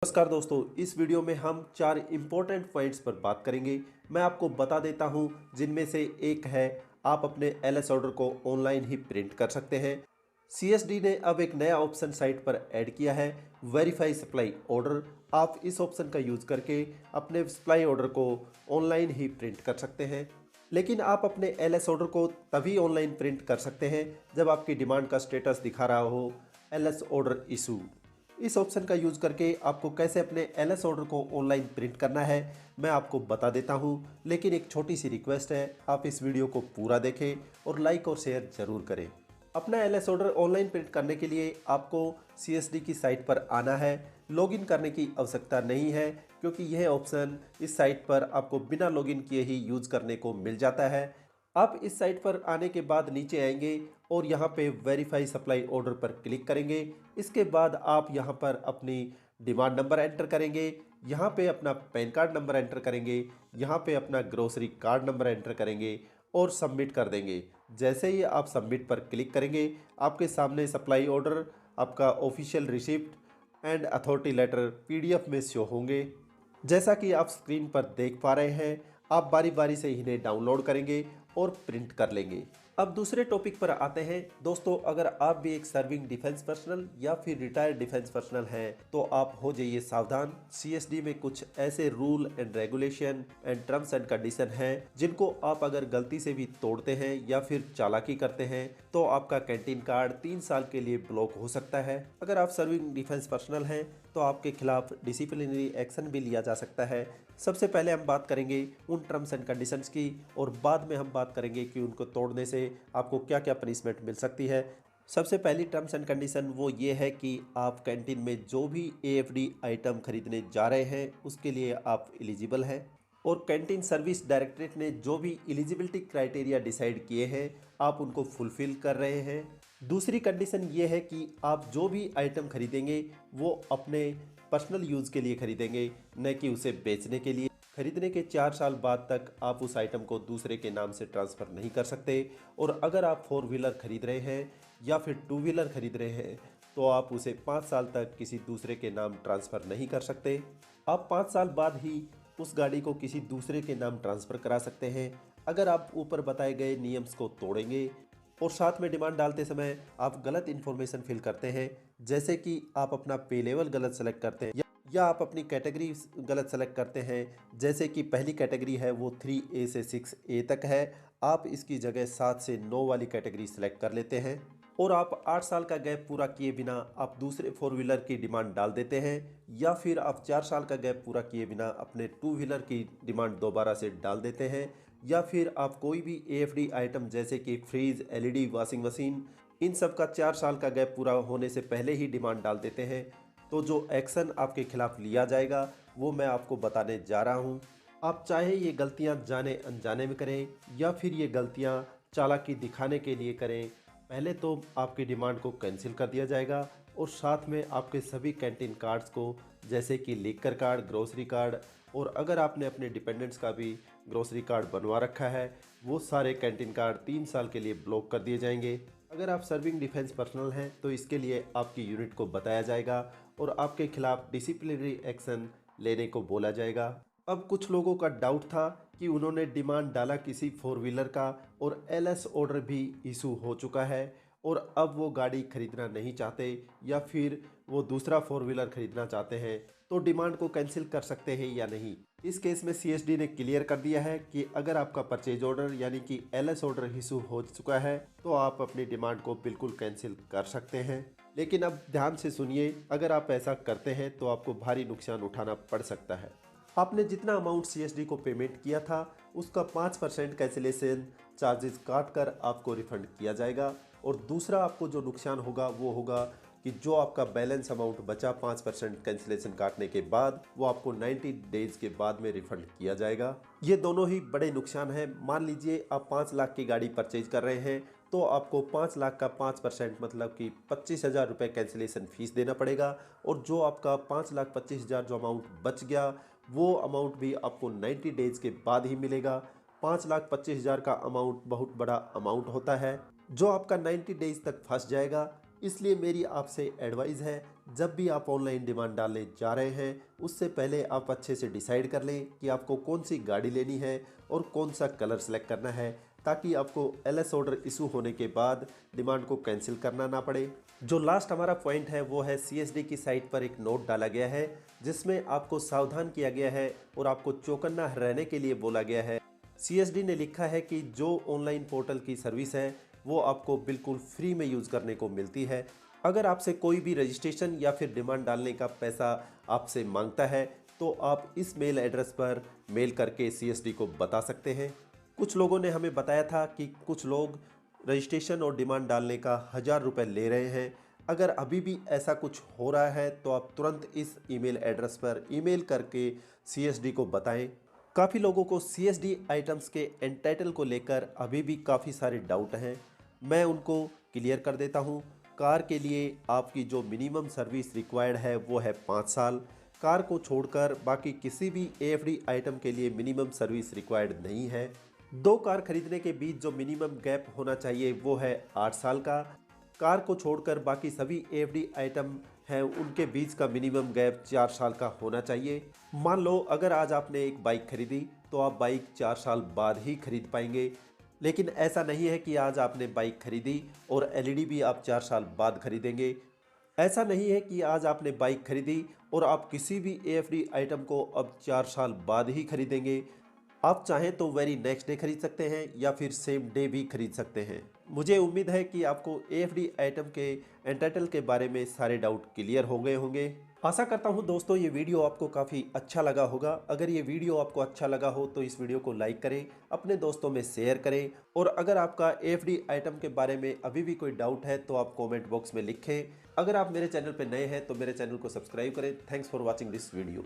नमस्कार दोस्तों, इस वीडियो में हम 4 इम्पोर्टेंट पॉइंट्स पर बात करेंगे। मैं आपको बता देता हूं, जिनमें से एक है आप अपने एलएस ऑर्डर को ऑनलाइन ही प्रिंट कर सकते हैं। सीएसडी ने अब एक नया ऑप्शन साइट पर ऐड किया है, वेरीफाई सप्लाई ऑर्डर। आप इस ऑप्शन का यूज़ करके अपने सप्लाई ऑर्डर को ऑनलाइन ही प्रिंट कर सकते हैं। लेकिन आप अपने एलएस ऑर्डर को तभी ऑनलाइन प्रिंट कर सकते हैं जब आपकी डिमांड का स्टेटस दिखा रहा हो एलएस ऑर्डर इशू। इस ऑप्शन का यूज़ करके आपको कैसे अपने एलएस ऑर्डर को ऑनलाइन प्रिंट करना है मैं आपको बता देता हूं, लेकिन एक छोटी सी रिक्वेस्ट है, आप इस वीडियो को पूरा देखें और लाइक और शेयर ज़रूर करें। अपना एलएस ऑर्डर ऑनलाइन प्रिंट करने के लिए आपको सीएसडी की साइट पर आना है। लॉगिन करने की आवश्यकता नहीं है, क्योंकि यह ऑप्शन इस साइट पर आपको बिना लॉगिन किए ही यूज़ करने को मिल जाता है। आप इस साइट पर आने के बाद नीचे आएंगे और यहाँ पे वेरीफाई सप्लाई ऑर्डर पर क्लिक करेंगे। इसके बाद आप यहाँ पर अपनी डिमांड नंबर एंटर करेंगे, यहाँ पे अपना पैन कार्ड नंबर एंटर करेंगे, यहाँ पे अपना ग्रोसरी कार्ड नंबर एंटर करेंगे और सबमिट कर देंगे। जैसे ही आप सबमिट पर क्लिक करेंगे, आपके सामने सप्लाई ऑर्डर, आपका official receipt and authority letter PDF में शो होंगे। जैसा कि आप स्क्रीन पर देख पा रहे हैं, आप बारी बारी से इन्हें डाउनलोड करेंगे और प्रिंट कर लेंगे। अब दूसरे टॉपिक पर आते हैं दोस्तों, अगर आप भी एक सर्विंग डिफेंस पर्सनल या फिर रिटायर्ड डिफेंस पर्सनल हैं तो आप हो जाइए सावधान। सीएसडी में कुछ ऐसे rule and regulation and terms and condition हैं जिनको आप अगर गलती से भी तोड़ते हैं या फिर चालाकी करते हैं तो आपका कैंटीन कार्ड 3 साल के लिए ब्लॉक हो सकता है। अगर आप सर्विंग डिफेंस पर्सनल हैं तो आपके खिलाफ डिसिप्लिनरी एक्शन भी लिया जा सकता है। सबसे पहले हम बात करेंगे उन टर्म्स एंड कंडीशंस की और बाद में हम बात करेंगे कि उनको तोड़ने से आपको क्या क्या पनिशमेंट मिल सकती है। सबसे पहली टर्म्स एंड कंडीशन वो ये है कि आप कैंटीन में जो भी एएफडी आइटम खरीदने जा रहे हैं उसके लिए आप एलिजिबल हैं और कैंटीन सर्विस डायरेक्टरेट ने जो भी एलिजिबिलिटी क्राइटेरिया डिसाइड किए हैं आप उनको फुलफिल कर रहे हैं। दूसरी कंडीशन ये है कि आप जो भी आइटम खरीदेंगे वो अपने पर्सनल यूज़ के लिए खरीदेंगे, न कि उसे बेचने के लिए। खरीदने के 4 साल बाद तक आप उस आइटम को दूसरे के नाम से ट्रांसफ़र नहीं कर सकते। और अगर आप 4 व्हीलर खरीद रहे हैं या फिर 2 व्हीलर खरीद रहे हैं तो आप उसे 5 साल तक किसी दूसरे के नाम ट्रांसफ़र नहीं कर सकते। आप 5 साल बाद ही उस गाड़ी को किसी दूसरे के नाम ट्रांसफ़र करा सकते हैं अगर आप ऊपर बताए गए नियम्स को तोड़ेंगे और साथ में डिमांड डालते समय आप गलत इन्फॉर्मेशन फिल करते हैं, जैसे कि आप अपना पे लेवल गलत सेलेक्ट करते हैं या आप अपनी कैटेगरी गलत सेलेक्ट करते हैं। जैसे कि पहली कैटेगरी है वो 3A से 6A तक है, आप इसकी जगह 7 से 9 वाली कैटेगरी सेलेक्ट कर लेते हैं और आप 8 साल का गैप पूरा किए बिना आप दूसरे 4 व्हीलर की डिमांड डाल देते हैं, या फिर आप 4 साल का गैप पूरा किए बिना अपने 2 व्हीलर की डिमांड दोबारा से डाल देते हैं, या फिर आप कोई भी एएफडी आइटम जैसे कि फ्रिज, एलईडी, वॉशिंग मशीन, इन सब का 4 साल का गैप पूरा होने से पहले ही डिमांड डाल देते हैं, तो जो एक्शन आपके खिलाफ लिया जाएगा वो मैं आपको बताने जा रहा हूँ। आप चाहे ये गलतियाँ जाने अनजाने में करें या फिर ये गलतियाँ चालाकी दिखाने के लिए करें, पहले तो आपकी डिमांड को कैंसिल कर दिया जाएगा और साथ में आपके सभी कैंटीन कार्ड्स को, जैसे कि लिकर कार्ड, ग्रोसरी कार्ड, और अगर आपने अपने डिपेंडेंट्स का भी ग्रोसरी कार्ड बनवा रखा है, वो सारे कैंटीन कार्ड 3 साल के लिए ब्लॉक कर दिए जाएंगे। अगर आप सर्विंग डिफेंस पर्सनल हैं तो इसके लिए आपकी यूनिट को बताया जाएगा और आपके खिलाफ डिसिप्लिनरी एक्शन लेने को बोला जाएगा। अब कुछ लोगों का डाउट था कि उन्होंने डिमांड डाला किसी 4 व्हीलर का और एलएस ऑर्डर भी इशू हो चुका है और अब वो गाड़ी खरीदना नहीं चाहते या फिर वो दूसरा 4 व्हीलर खरीदना चाहते हैं, तो डिमांड को कैंसिल कर सकते हैं या नहीं। इस केस में सीएसडी ने क्लियर कर दिया है कि अगर आपका परचेज ऑर्डर यानी कि एलएस ऑर्डर इशू हो चुका है तो आप अपनी डिमांड को बिल्कुल कैंसिल कर सकते हैं। लेकिन अब ध्यान से सुनिए, अगर आप ऐसा करते हैं तो आपको भारी नुकसान उठाना पड़ सकता है। आपने जितना अमाउंट सीएसडी को पेमेंट किया था उसका 5% कैंसिलेशन चार्जेस काट कर आपको रिफंड किया जाएगा और दूसरा आपको जो नुकसान होगा वो होगा कि जो आपका बैलेंस अमाउंट बचा 5% कैंसिलेशन काटने के बाद वो आपको 90 डेज के बाद में रिफंड किया जाएगा। ये दोनों ही बड़े नुकसान हैं। मान लीजिए आप 5 लाख की गाड़ी परचेज कर रहे हैं तो आपको 5 लाख का 5% मतलब कि 25,000 रुपये कैंसिलेशन फीस देना पड़ेगा और जो आपका 5,25,000 जो अमाउंट बच गया वो अमाउंट भी आपको 90 डेज के बाद ही मिलेगा। 5,25,000 का अमाउंट बहुत बड़ा अमाउंट होता है जो आपका 90 डेज तक फंस जाएगा। इसलिए मेरी आपसे एडवाइस है, जब भी आप ऑनलाइन डिमांड डालने जा रहे हैं उससे पहले आप अच्छे से डिसाइड कर लें कि आपको कौन सी गाड़ी लेनी है और कौन सा कलर सेलेक्ट करना है, ताकि आपको एलएस ऑर्डर इशू होने के बाद डिमांड को कैंसिल करना ना पड़े। जो लास्ट हमारा पॉइंट है वो है सीएसडी की साइट पर एक नोट डाला गया है जिसमें आपको सावधान किया गया है और आपको चौकन्ना रहने के लिए बोला गया है। सीएसडी ने लिखा है कि जो ऑनलाइन पोर्टल की सर्विस है वो आपको बिल्कुल फ्री में यूज़ करने को मिलती है। अगर आपसे कोई भी रजिस्ट्रेशन या फिर डिमांड डालने का पैसा आपसे मांगता है तो आप इस मेल एड्रेस पर मेल करके सीएसडी को बता सकते हैं। कुछ लोगों ने हमें बताया था कि कुछ लोग रजिस्ट्रेशन और डिमांड डालने का 1000 रुपये ले रहे हैं। अगर अभी भी ऐसा कुछ हो रहा है तो आप तुरंत इस ईमेल एड्रेस पर ईमेल करके सीएसडी को बताएं। काफ़ी लोगों को सीएसडी आइटम्स के एंटाइटल को लेकर अभी भी काफ़ी सारे डाउट हैं, मैं उनको क्लियर कर देता हूं। कार के लिए आपकी जो मिनिमम सर्विस रिक्वायर्ड है वो है 5 साल। कार को छोड़कर बाकी किसी भी एएफडी आइटम के लिए मिनिमम सर्विस रिक्वायर्ड नहीं है। 2 कार खरीदने के बीच जो मिनिमम गैप होना चाहिए वो है 8 साल का। कार को छोड़कर बाकी सभी एएफडी आइटम हैं उनके बीच का मिनिमम गैप 4 साल का होना चाहिए। मान लो अगर आज आपने एक बाइक खरीदी तो आप बाइक 4 साल बाद ही खरीद पाएंगे, लेकिन ऐसा नहीं है कि आज आपने बाइक खरीदी और एलईडी भी आप 4 साल बाद खरीदेंगे। ऐसा नहीं है कि आज आपने बाइक खरीदी और आप किसी भी एएफडी आइटम को अब 4 साल बाद ही खरीदेंगे। आप चाहें तो वेरी नेक्स्ट डे खरीद सकते हैं या फिर सेम डे भी खरीद सकते हैं। मुझे उम्मीद है कि आपको एएफडी आइटम के एंटाइटल के बारे में सारे डाउट क्लियर हो गए होंगे। आशा करता हूं दोस्तों ये वीडियो आपको काफ़ी अच्छा लगा होगा। अगर ये वीडियो आपको अच्छा लगा हो तो इस वीडियो को लाइक करें, अपने दोस्तों में शेयर करें और अगर आपका एएफडी आइटम के बारे में अभी भी कोई डाउट है तो आप कमेंट बॉक्स में लिखें। अगर आप मेरे चैनल पर नए हैं तो मेरे चैनल को सब्सक्राइब करें। Thanks for watching this video.